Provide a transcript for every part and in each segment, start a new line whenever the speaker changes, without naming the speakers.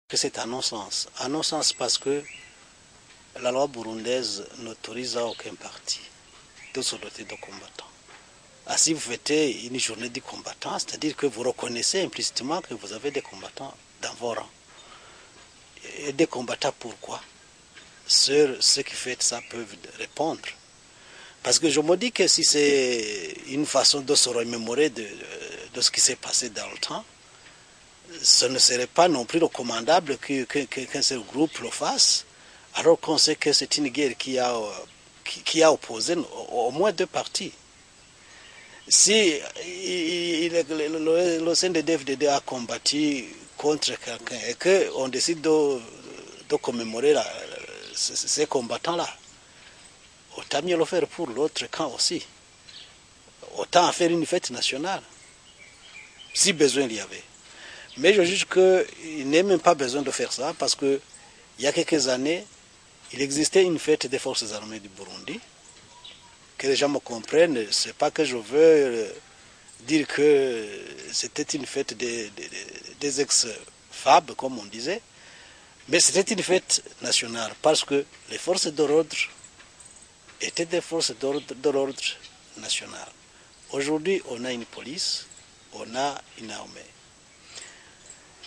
Que c'est un non-sens. Un non-sens parce que la loi burundaise n'autorise à aucun parti de se doter de combattants. Si vous faites une journée de combattants, c'est-à-dire que vous reconnaissez implicitement que vous avez des combattants dans vos rangs. Et des combattants pourquoi? Ceux qui font ça peuvent répondre. Parce que je me dis que si c'est une façon de se remémorer de ce qui s'est passé dans le temps, ce ne serait pas non plus recommandable qu'un seul groupe le fasse, alors qu'on sait que c'est une guerre qui a opposé au moins deux parties. Si le CNDD-FDD a combattu contre quelqu'un et qu'on décide de commémorer ces combattants-là, autant mieux le faire pour l'autre camp aussi. Autant en faire une fête nationale, si besoin il y avait. Mais je juge qu'il n'est même pas besoin de faire ça parce qu'il y a quelques années, il existait une fête des forces armées du Burundi. Que les gens me comprennent, ce n'est pas que je veux dire que c'était une fête des ex-FAB, comme on disait, mais c'était une fête nationale parce que les forces de l'ordre étaient des forces de l'ordre nationales. Aujourd'hui, on a une police, on a une armée.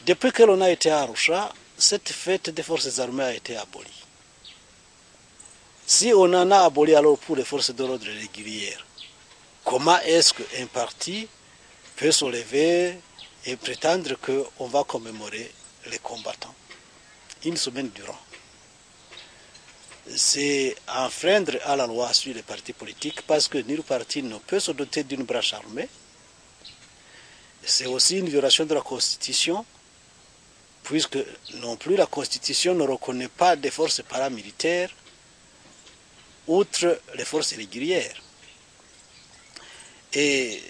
Depuis que l'on a été à Arusha, cette fête des forces armées a été abolie. Si on en a aboli alors pour les forces de l'ordre régulières, comment est-ce qu'un parti peut se lever et prétendre qu'on va commémorer les combattants une semaine durant? C'est enfreindre à la loi sur les partis politiques parce que nul parti ne peut se doter d'une branche armée. C'est aussi une violation de la Constitution, puisque non plus la Constitution ne reconnaît pas des forces paramilitaires outre les forces régulières. Et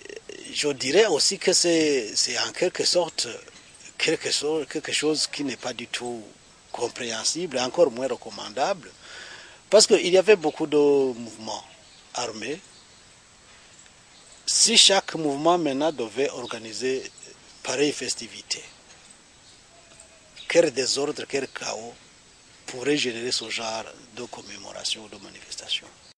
je dirais aussi que c'est en quelque sorte quelque chose qui n'est pas du tout compréhensible, encore moins recommandable, parce qu'il y avait beaucoup de mouvements armés. Si chaque mouvement maintenant devait organiser pareille festivité, quel désordre, quel chaos pourrait générer ce genre de commémoration ou de manifestation?